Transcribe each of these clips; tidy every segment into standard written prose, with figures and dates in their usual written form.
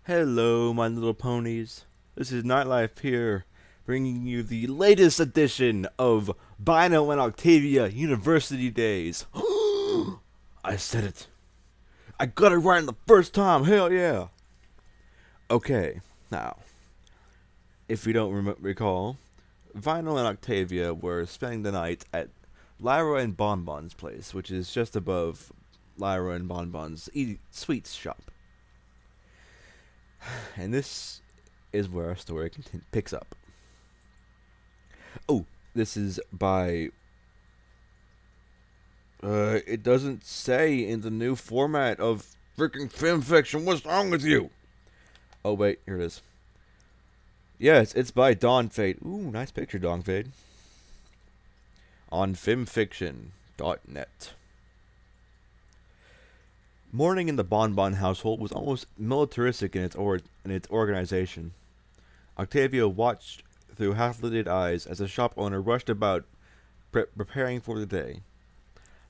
Hello, my little ponies. This is Nightlife here, bringing you the latest edition of Bino and Octavia University Days. I said it. I got it right in the first time. Hell yeah. Okay, now, if you don't recall, Vinyl and Octavia were spending the night at Lyra and Bonbon's place, which is just above Lyra and Bonbon's sweets shop. And this is where our story picks up. Oh, this is by... it doesn't say in the new format of freaking film fiction. What's wrong with you? Oh, wait, here it is. Yes, it's by DawnFade. Ooh, nice picture, DawnFade. On filmfiction.net. Morning in the Bonbon household was almost militaristic in its organization. Octavia watched through half-lidded eyes as the shop owner rushed about, preparing for the day.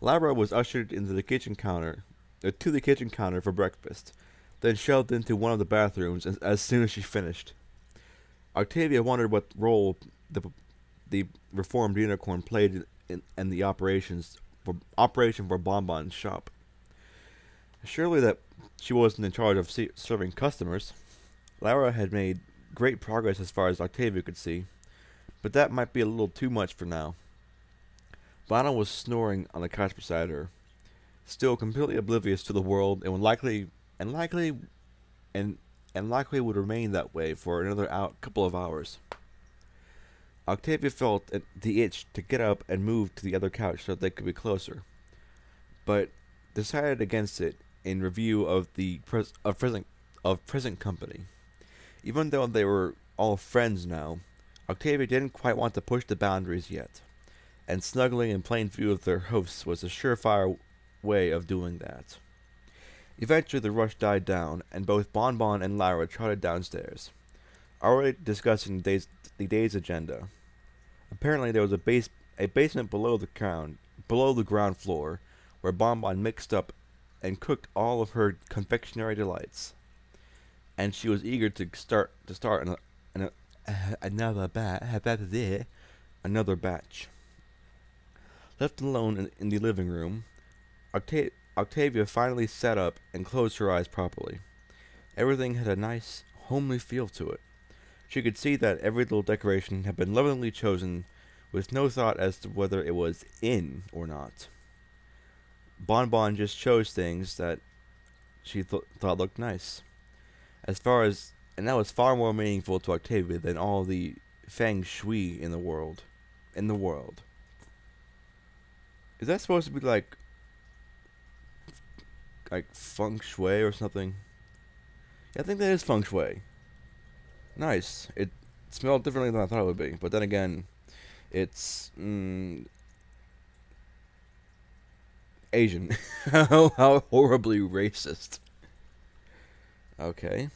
Lyra was ushered into the kitchen counter, to the kitchen counter for breakfast, then shoved into one of the bathrooms as soon as she finished. Octavia wondered what role the reformed unicorn played in the operation for Bonbon's shop. Surely that she wasn't in charge of serving customers. Lyra had made great progress as far as Octavia could see, but that might be a little too much for now. Lana was snoring on the couch beside her, still completely oblivious to the world, and likely would remain that way for another couple of hours. Octavia felt the itch to get up and move to the other couch so they could be closer, but decided against it in review of the present company. Even though they were all friends now, Octavia didn't quite want to push the boundaries yet, and snuggling in plain view of their hosts was a surefire way of doing that. Eventually the rush died down, and both Bonbon and Lyra trotted downstairs, already discussing the day's agenda. Apparently there was a basement below the ground floor, where Bonbon mixed up and cooked all of her confectionery delights, and she was eager to start another batch. Left alone in the living room, Octavia finally sat up and closed her eyes properly. Everything had a nice, homely feel to it. She could see that every little decoration had been lovingly chosen, with no thought as to whether it was in or not. Bonbon just chose things that she thought looked nice. And that was far more meaningful to Octavia than all the feng shui in the world. Is that supposed to be like feng shui or something? Yeah, I think that is feng shui. Nice. It smelled differently than I thought it would be, but then again, it's Asian. How horribly racist. Okay.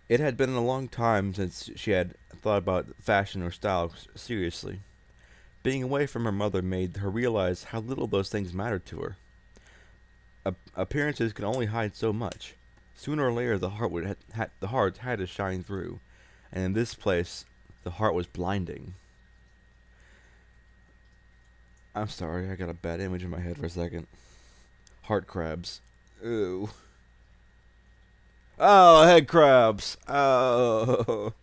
It had been a long time since she had thought about fashion or style seriously. Being away from her mother made her realize how little those things mattered to her. Appearances could only hide so much. Sooner or later, the heart had to shine through, and in this place, the heart was blinding. I'm sorry, I got a bad image in my head for a second. Heart crabs. Ooh. Oh, head crabs. Oh.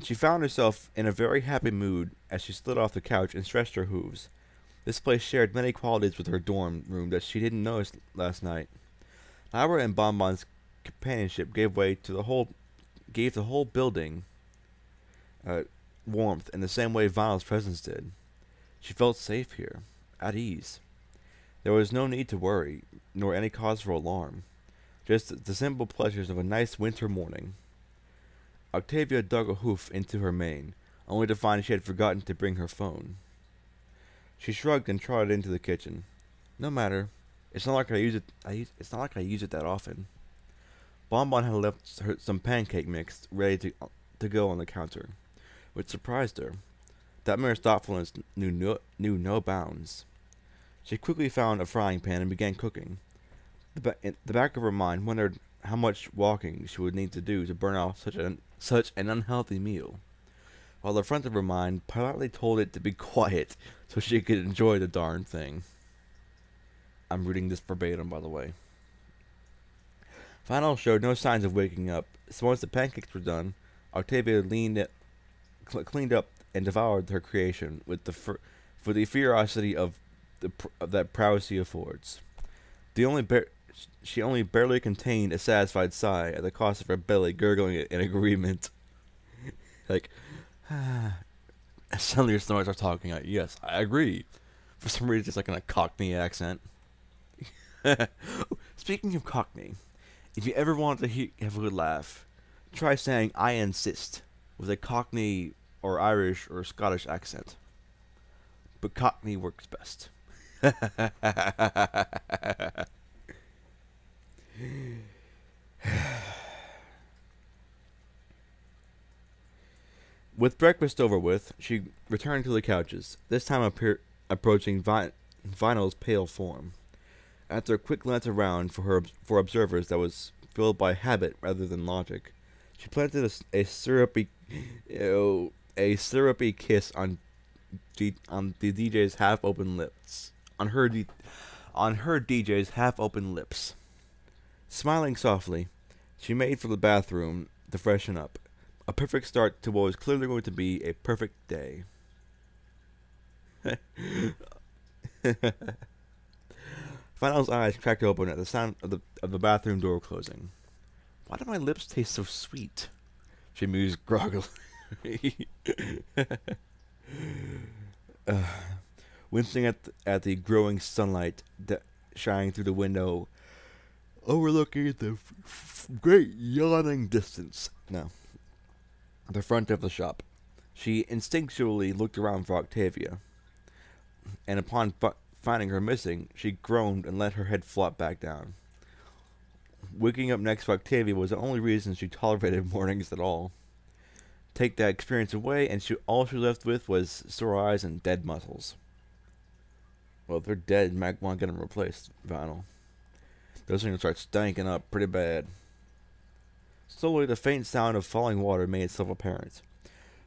She found herself in a very happy mood as she slid off the couch and stretched her hooves. This place shared many qualities with her dorm room that she didn't notice last night. Lyra and Bonbon's companionship gave the whole building warmth in the same way Vinyl's presence did. She felt safe here, at ease. There was no need to worry, nor any cause for alarm. Just the simple pleasures of a nice winter morning. Octavia dug a hoof into her mane, only to find she had forgotten to bring her phone. She shrugged and trotted into the kitchen. No matter. It's not like I use it that often. Bonbon had left some pancake mix ready to go on the counter, which surprised her. That mere thoughtfulness knew no bounds. She quickly found a frying pan and began cooking. The back of her mind wondered how much walking she would need to do to burn off such an unhealthy meal, while the front of her mind politely told it to be quiet so she could enjoy the darn thing. I'm reading this verbatim, by the way. Final showed no signs of waking up, so once the pancakes were done, Octavia cleaned up and devoured her creation with for the ferocity of that prowessy affords. She only barely contained a satisfied sigh at the cost of her belly gurgling in agreement. Like, suddenly your stomach starts talking. Like, yes, I agree. For some reason, it's like in a Cockney accent. Speaking of Cockney, if you ever want to have a good laugh, try saying "I insist" with a Cockney or Irish or Scottish accent. But Cockney works best. With breakfast over with, she returned to the couches, this time approaching Vinyl's pale form. After a quick glance around for observers that was filled by habit rather than logic, she planted a syrupy kiss on the DJ's half-open lips. On her DJ's half-open lips. Smiling softly, she made for the bathroom to freshen up. A perfect start to what was clearly going to be a perfect day. Final's eyes cracked open at the sound of the bathroom door closing. Why do my lips taste so sweet? She mused groggily. Wincing at the growing sunlight shining through the window, overlooking the great yawning distance. No. The front of the shop. She instinctually looked around for Octavia, and upon finding her missing, she groaned and let her head flop back down. Waking up next to Octavia was the only reason she tolerated mornings at all. Take that experience away, and all she left with was sore eyes and dead muscles. Well, if they're dead, you might want to get them replaced, Vinyl. Those things start stanking up pretty bad. Slowly, the faint sound of falling water made itself apparent.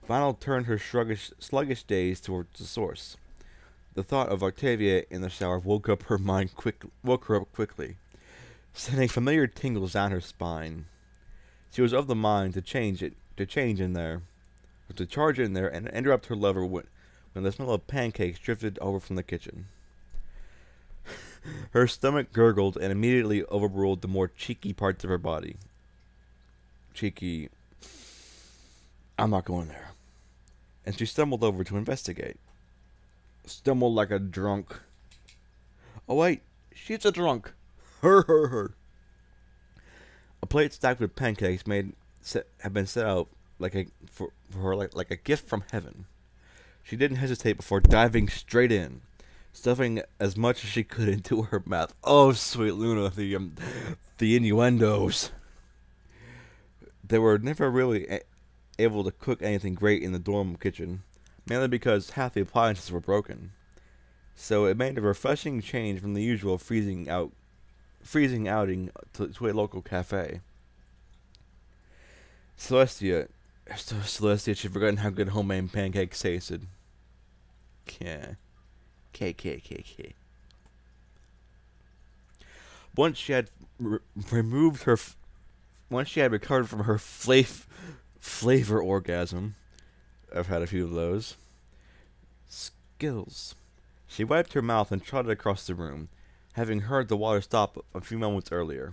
Vinyl turned her sluggish gaze towards the source. The thought of Octavia in the shower woke her up quickly, sending familiar tingles down her spine. She was of the mind to charge in there, and interrupt her lover when the smell of pancakes drifted over from the kitchen. Her stomach gurgled and immediately overruled the more cheeky parts of her body. Cheeky. I'm not going there. And she stumbled over to investigate. Stumbled like a drunk. Oh wait, she's a drunk. Her. A plate stacked with pancakes had been set out for her like a gift from heaven. She didn't hesitate before diving straight in, stuffing as much as she could into her mouth. Oh, sweet Luna, the innuendos. They were never really able to cook anything great in the dorm kitchen, mainly because half the appliances were broken. So it made a refreshing change from the usual freezing outing to a local cafe. Celestia, she'd forgotten how good homemade pancakes tasted. K. Once she had recovered from her flavor orgasm, I've had a few of those. Skills. She wiped her mouth and trotted across the room, having heard the water stop a few moments earlier.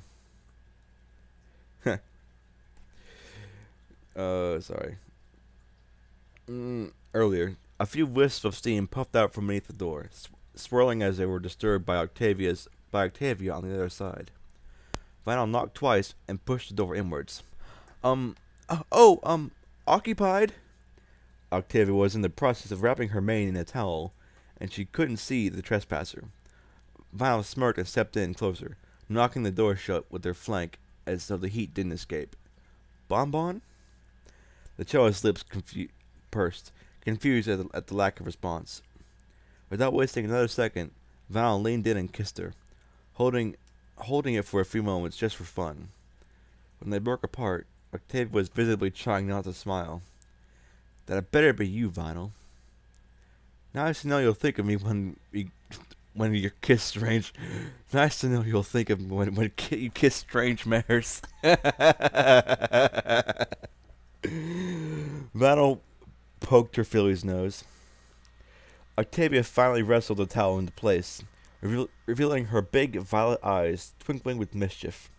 Earlier, a few wisps of steam puffed out from beneath the door, swirling as they were disturbed by Octavia on the other side. Vinyl knocked twice and pushed the door inwards. Occupied? Octavia was in the process of wrapping her mane in a towel, and she couldn't see the trespasser. Vinyl smirked and stepped in closer, knocking the door shut with her flank as though the heat didn't escape. Bonbon? The cellist's lips pursed, confused at the lack of response. Without wasting another second, Val leaned in and kissed her, holding it for a few moments just for fun. When they broke apart, Octavia was visibly trying not to smile. That better be you, Vinyl. Nice to know you'll think of me when you kiss strange. Nice to know you'll think of me when you kiss strange mares. Vinyl poked her filly's nose. Octavia finally wrestled the towel into place, revealing her big violet eyes twinkling with mischief.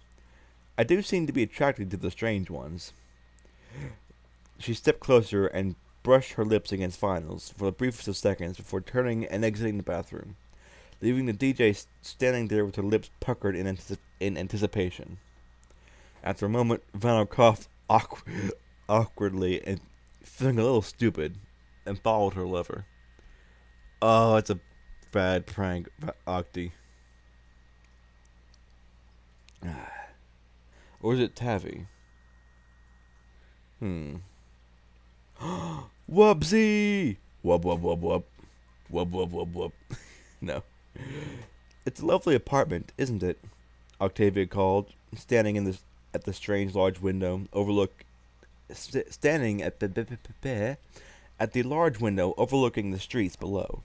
I do seem to be attracted to the strange ones. She stepped closer and brushed her lips against Vinyl's for the briefest of seconds before turning and exiting the bathroom, leaving the DJ standing there with her lips puckered in anticipation. After a moment, Vinyl coughed awkwardly and feeling a little stupid, and followed her lover. Oh, it's a bad prank, Octi. Or is it Tavi? Wubsy! Wub wub wub wub. Wub wub wub wub. No. It's a lovely apartment, isn't it? Octavia called, standing at the strange large window standing at the large window overlooking the streets below.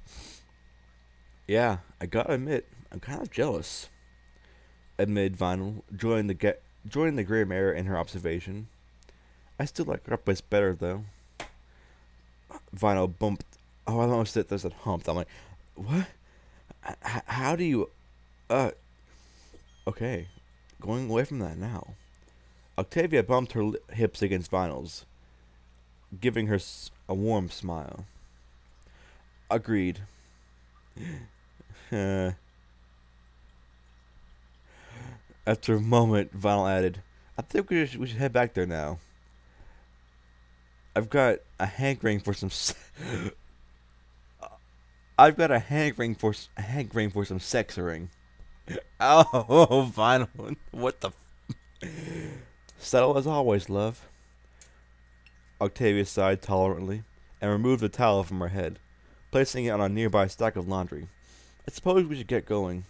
Yeah, I gotta admit, I'm kind of jealous. Admitted Vinyl, joining the grim air in her observation. I still like our place better, though. Vinyl bumped. Oh, I almost said there's a hump. I'm like, what? How do you? Okay, going away from that now. Octavia bumped her hips against Vinyl's, giving her a warm smile. Agreed. After a moment, Vinyl added, I think we should head back there now. I've got a hankering for some sexering. Oh, Vinyl. What the Settle as always, love. Octavia sighed tolerantly and removed the towel from her head, placing it on a nearby stack of laundry. I suppose we should get going.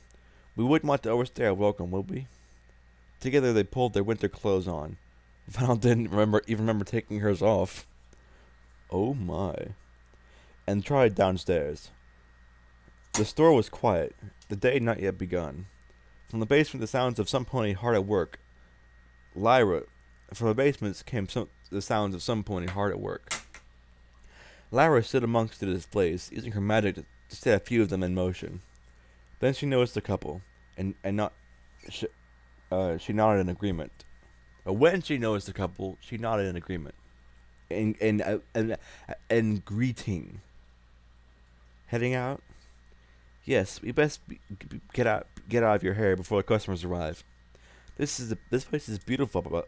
We wouldn't want to overstay our welcome, would we? Together they pulled their winter clothes on. Val didn't even remember taking hers off. Oh my. And tried downstairs. The store was quiet, the day not yet begun. From the basement the sounds of some pony hard at work. From the basements came the sounds of some pony hard at work. Lyra stood amongst the displays, using her magic to set a few of them in motion. Then she noticed the couple, she nodded in agreement. When she noticed the couple, she nodded in agreement. And greeting. Heading out? Yes, we best get out of your hair before the customers arrive. This place is beautiful. All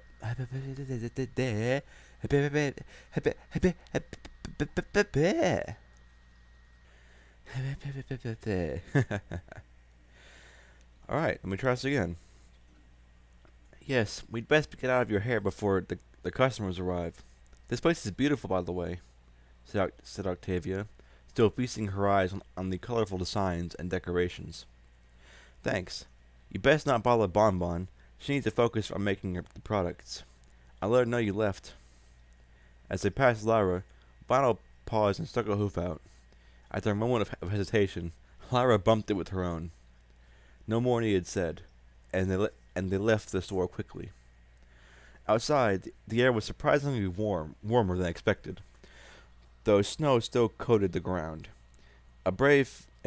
right, let me try this again. Yes, we'd best get out of your hair before the customers arrive. This place is beautiful, by the way, said Octavia, still feasting her eyes on the colorful designs and decorations. Thanks. You best not bother Bonbon. She needs to focus on making the products. I'll let her know you left. As they passed Lyra, Vinyl paused and stuck a hoof out. After a moment of hesitation, Lyra bumped it with her own. No more needed said, and they left the store quickly. Outside, the air was surprisingly warmer than expected, though snow still coated the ground. A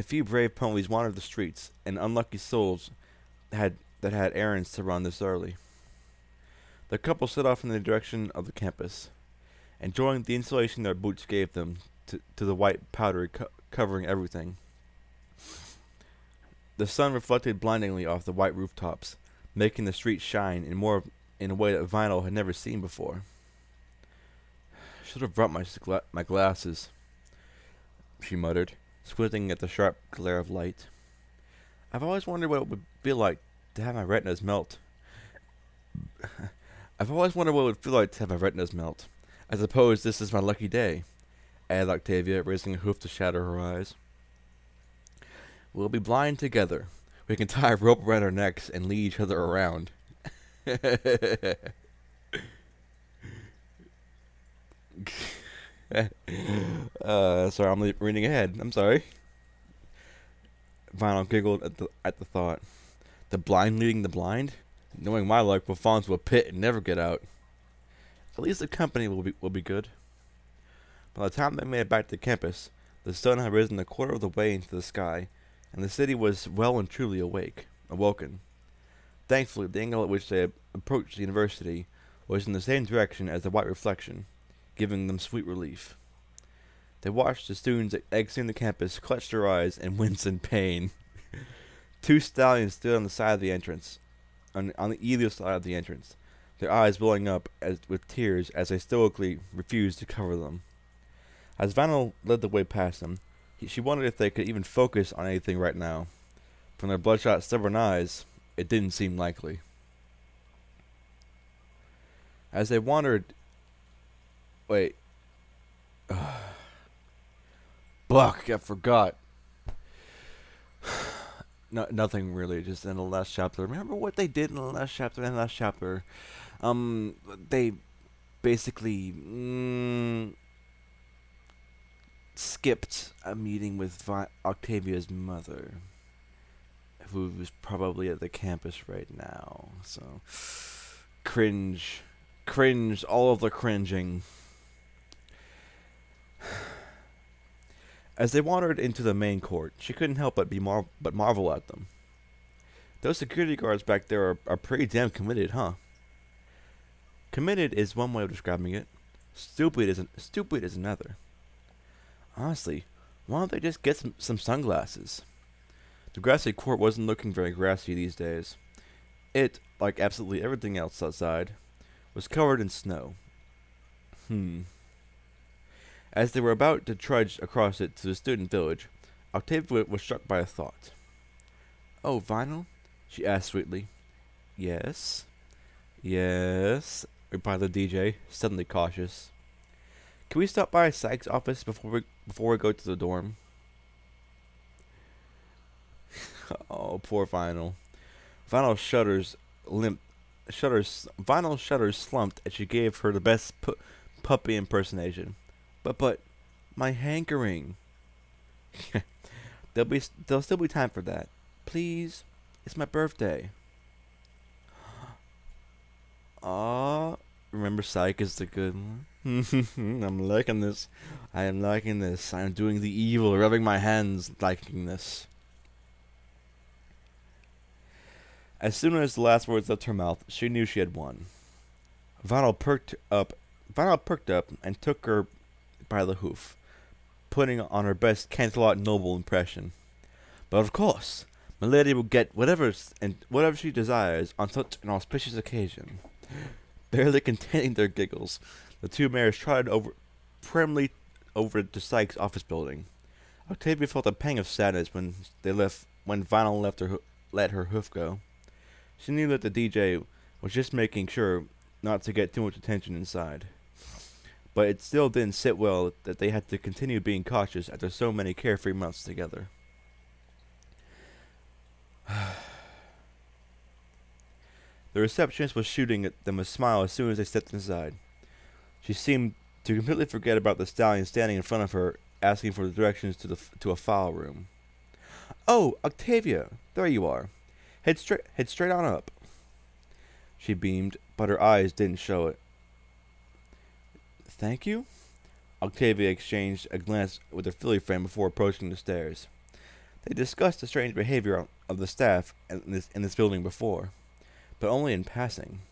few brave ponies wandered the streets, and unlucky souls that had errands to run this early. The couple set off in the direction of the campus, enjoying the insulation their boots gave them to the white powder covering everything. The sun reflected blindingly off the white rooftops, making the streets shine in a way that Vinyl had never seen before. Should have brought my glasses, she muttered, squinting at the sharp glare of light. I've always wondered what it would feel like to have my retinas melt. I suppose this is my lucky day, added Octavia, raising a hoof to shadow her eyes. We'll be blind together. We can tie a rope around our necks and lead each other around. Sorry, I'm reading ahead. I'm sorry. Vinyl giggled at the thought. The blind leading the blind? Knowing my luck, we'll fall into a pit and never get out. At least the company will be good. By the time they made it back to campus, the sun had risen a quarter of the way into the sky, and the city was well and truly awoken. Thankfully, the angle at which they approached the university was in the same direction as the white reflection, giving them sweet relief. They watched the students exiting the campus clutch their eyes and wince in pain. Two stallions stood on the side of the entrance, on the either side of the entrance, their eyes welling up with tears as they stoically refused to cover them. As Vinyl led the way past them, she wondered if they could even focus on anything right now. From their bloodshot, stubborn eyes, it didn't seem likely. As they wandered... Wait. Buck, I forgot. No, nothing really, just in the last chapter. Remember what they did in the last chapter? They basically skipped a meeting with Octavia's mother, who was probably at the campus right now. So, cringe, all of the cringing. As they wandered into the main court, she couldn't help but marvel at them. Those security guards back there are pretty damn committed, huh? Committed is one way of describing it. Stupid is another. Honestly, why don't they just get some sunglasses? The grassy court wasn't looking very grassy these days. It, like absolutely everything else outside, was covered in snow. As they were about to trudge across it to the student village, Octavia was struck by a thought. "Oh, Vinyl?" she asked sweetly. "Yes?" "Yes," replied the DJ, suddenly cautious. "Can we stop by Sykes' office before we go to the dorm?" Oh, poor Vinyl. Vinyl shudders slumped as she gave her the best puppy impersonation. But, my hankering. There'll still be time for that. Please, it's my birthday. Remember Psych is the good one? I'm liking this. I am liking this. I am doing the evil, rubbing my hands, liking this. As soon as the last words left her mouth, she knew she had won. Vinyl perked up and took her by the hoof, putting on her best Canterlot noble impression. "But of course, milady will get whatever she desires on such an auspicious occasion." Barely containing their giggles, the two mares trotted primly over to Sykes' office building. Octavia felt a pang of sadness when Vinyl let her hoof go. She knew that the DJ was just making sure not to get too much attention inside. But it still didn't sit well that they had to continue being cautious after so many carefree months together. The receptionist was shooting at them a smile as soon as they stepped inside. She seemed to completely forget about the stallion standing in front of her, asking for the directions to a file room. "Oh, Octavia, there you are. Head straight on up." She beamed, but her eyes didn't show it. "Thank you?" Octavia exchanged a glance with her filly friend before approaching the stairs. They discussed the strange behavior of the staff in this building before, but only in passing.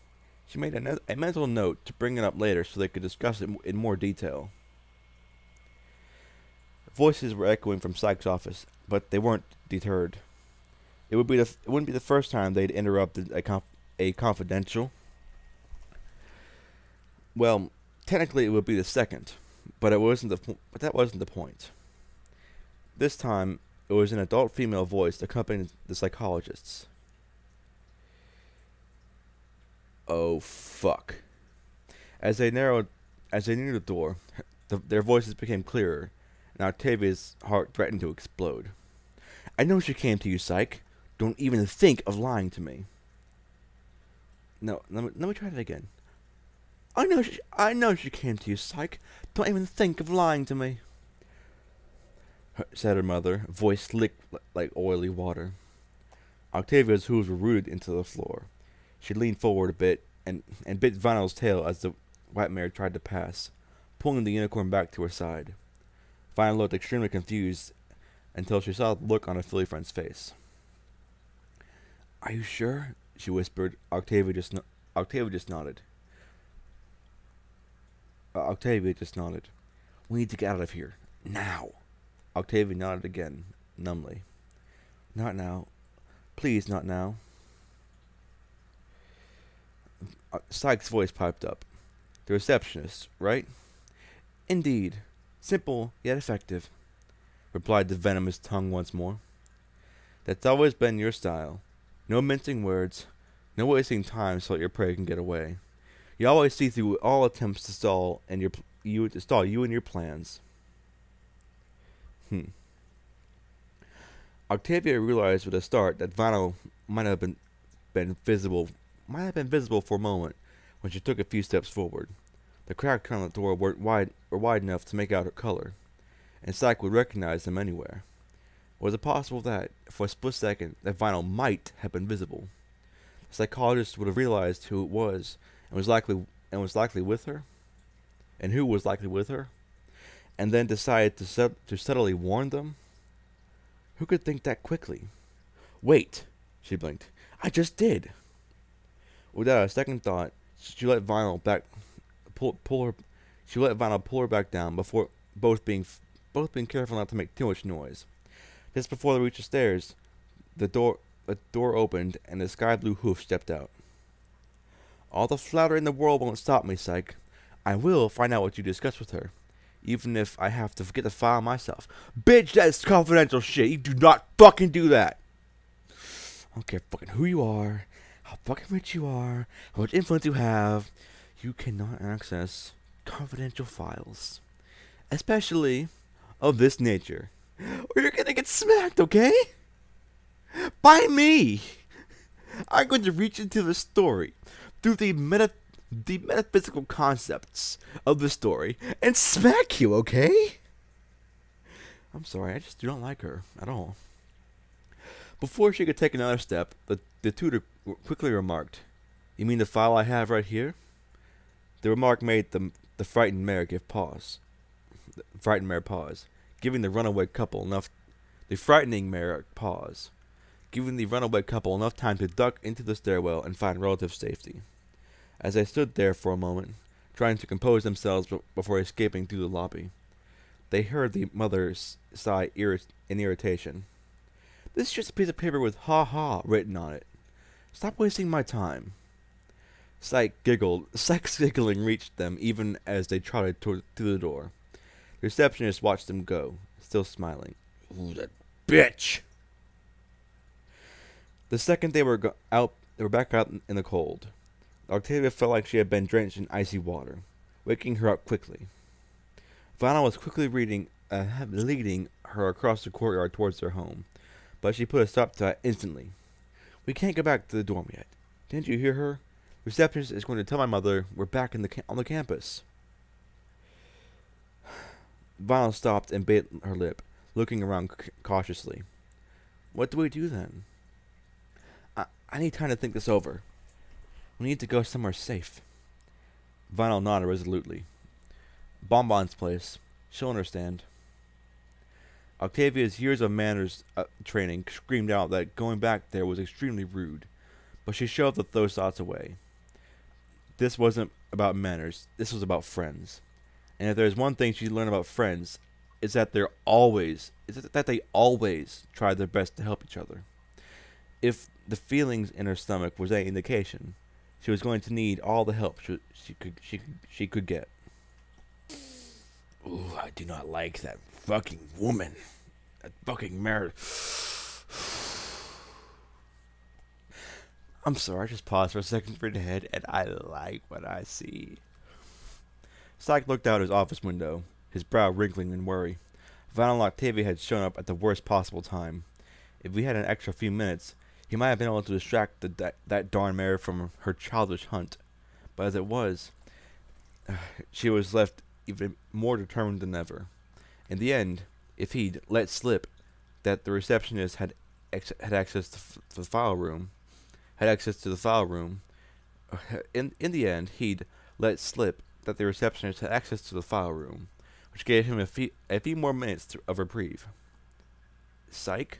She made a mental note to bring it up later so they could discuss it in more detail. Voices were echoing from Sykes' office, but they weren't deterred. It wouldn't be the first time they'd interrupted a confidential. Well, technically it would be the second, but that wasn't the point. This time, it was an adult female voice accompanying the psychologists. "Oh, fuck." As they neared the door, their voices became clearer, and Octavia's heart threatened to explode. I know she came to you, Psych. Don't even think of lying to me. No, let me try that again. I know she came to you, Psych. Don't even think of lying to me. Said her mother, voice slick like oily water. Octavia's hooves were rooted into the floor. She leaned forward a bit and bit Vinyl's tail as the white mare tried to pass, pulling the unicorn back to her side. Vinyl looked extremely confused until she saw the look on her filly friend's face. Are you sure? She whispered. Octavia just nodded. Octavia just nodded. We need to get out of here. Now. Octavia nodded again, numbly. Not now. Please, not now. Psych's voice piped up. The receptionist, right? Indeed. Simple, yet effective, replied the venomous tongue once more. That's always been your style. No mincing words, no wasting time so that your prey can get away. You always see through all attempts to stall you and your plans. Octavia realized with a start that Vinyl might have been visible for a moment when she took a few steps forward. The cracks on the door were wide enough to make out her color, and Psyche would recognize them anywhere. Was it possible that, for a split second, that Vinyl might have been visible? The psychologist would have realized who it was, and was likely with her, and who was likely with her, and then decided to subtly warn them? Who could think that quickly? Wait, she blinked. I just did. Without a second thought, she let Vinyl pull her back down before both being careful not to make too much noise. Just before they reached the stairs, the door opened and the sky blue hoof stepped out. All the flattery in the world won't stop me, Psyche. I will find out what you discussed with her, even if I have to forget the file myself. Bitch, that's confidential shit. You do not fucking do that. I don't care fucking who you are, how fucking rich you are, how much influence you have. You cannot access confidential files, especially of this nature, or you're gonna get smacked, okay? By me. I'm going to reach into the story through the metaphysical concepts of the story and smack you, okay? I'm sorry, I just do not like her at all. Before she could take another step, the tutor quickly remarked, You mean the file I have right here? The remark made the frightened mare pause, giving the runaway couple enough time to duck into the stairwell and find relative safety. As they stood there for a moment, trying to compose themselves before escaping through the lobby, they heard the mother sigh in irritation. This is just a piece of paper with "ha ha" written on it. Stop wasting my time. Psyche's giggling reached them even as they trotted through the door. The receptionist watched them go, still smiling. Ooh, that bitch! The second they were back out in the cold. Octavia felt like she had been drenched in icy water, waking her up quickly. Vinyl was quickly leading her across the courtyard towards their home, but she put a stop to that instantly. We can't go back to the dorm yet. Didn't you hear her? The receptionist is going to tell my mother we're back on the campus. Vinyl stopped and bit her lip, looking around cautiously. What do we do then? I need time to think this over. We need to go somewhere safe. Vinyl nodded resolutely. Bonbon's place. She'll understand. Octavia's years of manners training screamed out that going back there was extremely rude, but she shoved those thoughts away. This wasn't about manners. This was about friends. And if there's one thing she learned about friends, it's that they always try their best to help each other. If the feelings in her stomach was any indication, she was going to need all the help she could get. Ooh, I do not like that fucking woman. That fucking mare. I'm sorry, I just paused for a second for the head, and I like what I see. Psyche looked out his office window, his brow wrinkling in worry. Vinyl and Octavia had shown up at the worst possible time. If we had an extra few minutes, he might have been able to distract that darn mare from her childish hunt. But as it was, she was left even more determined than ever. In the end, if he'd let slip that the receptionist had access to the file room, in the end, he'd let slip that the receptionist had access to the file room, which gave him a few more minutes of reprieve. Psych,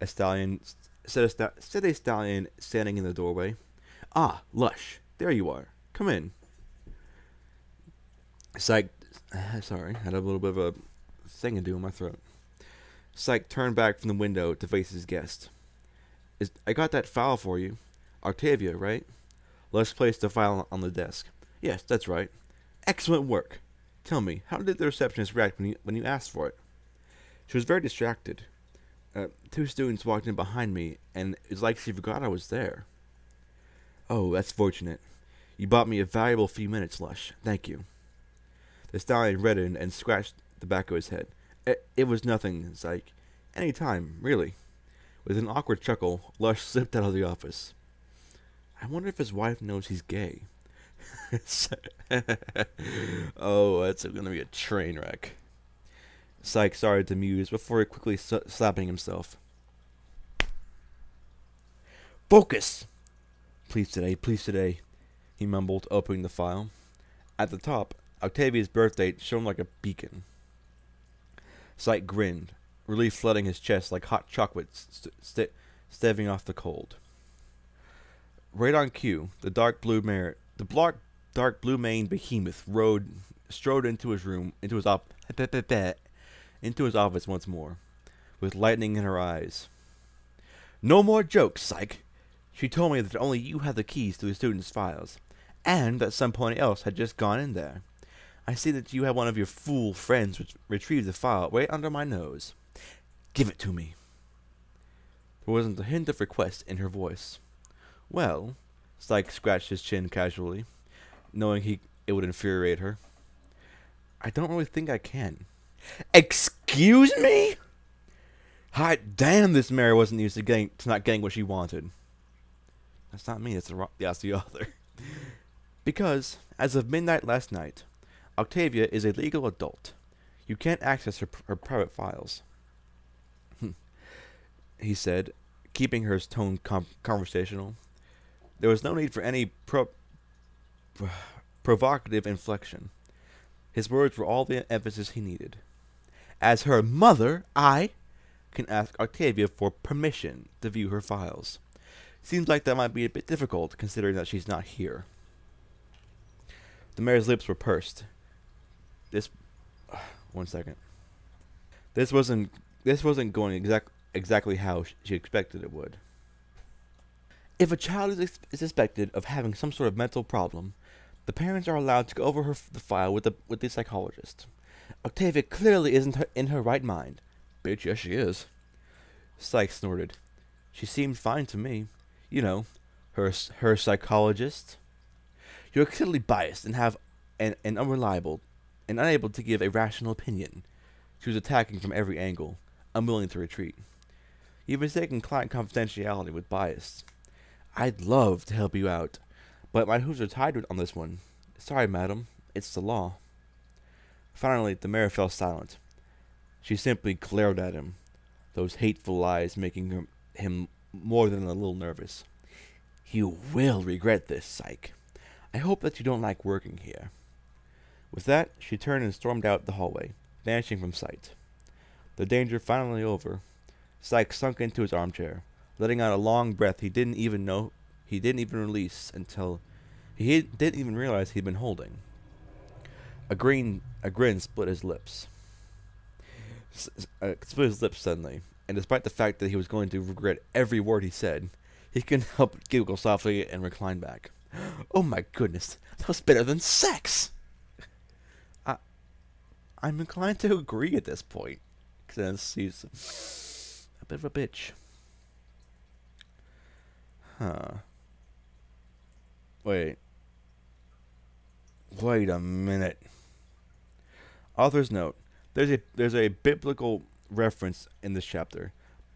a stallion said a stallion standing in the doorway. Ah, Lush, there you are. Come in. Psych, sorry, had a little bit of a thing to do in my throat. Psych turned back from the window to face his guest. I got that file for you. Octavia, right? Lush placed the file on the desk. Yes, that's right. Excellent work. Tell me, how did the receptionist react when you asked for it? She was very distracted. Two students walked in behind me, and it's like she forgot I was there. Oh, that's fortunate. You bought me a valuable few minutes, Lush. Thank you. The stallion reddened and scratched the back of his head. It was nothing, Psych. Any time, really. With an awkward chuckle, Lush slipped out of the office. I wonder if his wife knows he's gay. Oh, that's going to be a train wreck. Psych started to muse before quickly slapping himself. Focus! Please today, he mumbled, opening the file. At the top, Octavia's birth date shone like a beacon. Psych grinned, relief flooding his chest like hot chocolate staving off the cold. Right on cue, the dark blue maned behemoth strode into his room, into his office once more, with lightning in her eyes. No more jokes, Psych. She told me that only you had the keys to the students' files, and that somebody else had just gone in there. I see that you had one of your fool friends retrieve the file right under my nose. Give it to me. There wasn't a hint of request in her voice. Well, Psych scratched his chin casually, knowing it would infuriate her. I don't really think I can. Excuse me? Hot damn, this Mary wasn't used to not getting what she wanted. That's not me, that's the author. Because, as of midnight last night, Octavia is a legal adult. You can't access her private files. He said, keeping her tone conversational. There was no need for any provocative inflection. His words were all the emphasis he needed. As her mother, I can ask Octavia for permission to view her files. Seems like that might be a bit difficult, considering that she's not here. The mayor's lips were pursed. One second. This wasn't going exactly how she expected it would. If a child is suspected of having some sort of mental problem, the parents are allowed to go over the file with the psychologist. Octavia clearly isn't in her right mind. Bitch, yes she is. Psych snorted. She seemed fine to me. You know, her psychologist. You're clearly biased and have an unreliable and unable to give a rational opinion. She was attacking from every angle, unwilling to retreat. You've mistaken client confidentiality with bias. I'd love to help you out, but my hooves are tied on this one. Sorry, madam. It's the law. Finally, the mayor fell silent. She simply glared at him, those hateful eyes making him more than a little nervous. You will regret this, Psych. I hope that you don't like working here. With that, she turned and stormed out the hallway, vanishing from sight. The danger finally over, Psych sunk into his armchair, letting out a long breath he didn't even release until he didn't even realize he'd been holding. A grin split his lips. Suddenly, and despite the fact that he was going to regret every word he said, he couldn't help but giggle softly and recline back. Oh my goodness, that was better than sex! I'm inclined to agree at this point, since he's a bit of a bitch. Huh. Wait a minute. Author's note. There's a biblical reference in this chapter,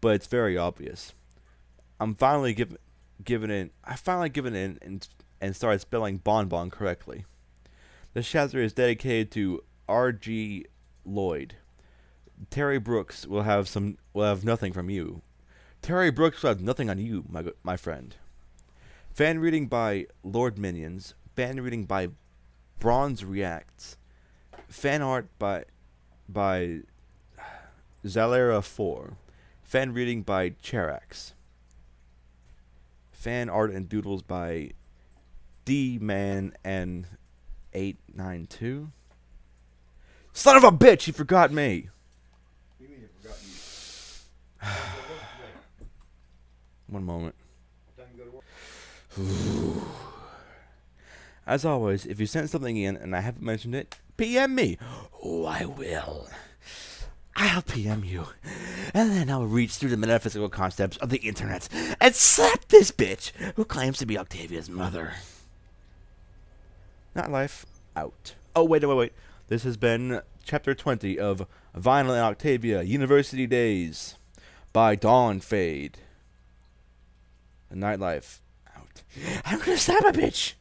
but it's very obvious. I finally given in and started spelling bonbon correctly. The chapter is dedicated to R.G. Lloyd. Terry Brooks will have nothing from you. Terry Brooks will have nothing on you, my friend. Fan reading by Lord Minions. Fan reading by Bronze Reacts. Fan art by Zalera 4. Fan reading by Cherax. Fan art and doodles by D-Man and 892. Son of a bitch, he forgot me. What do you mean he forgot you? One moment. What time you go to work? As always, if you sent something in and I haven't mentioned it, PM me. Oh, I will. I'll PM you. And then I'll reach through the metaphysical concepts of the internet and slap this bitch who claims to be Octavia's mother. Not life. Out. Oh, wait. This has been Chapter 20 of Vinyl and Octavia University Days by DawnFade. The Nightlife. Out. I'm gonna slap a bitch.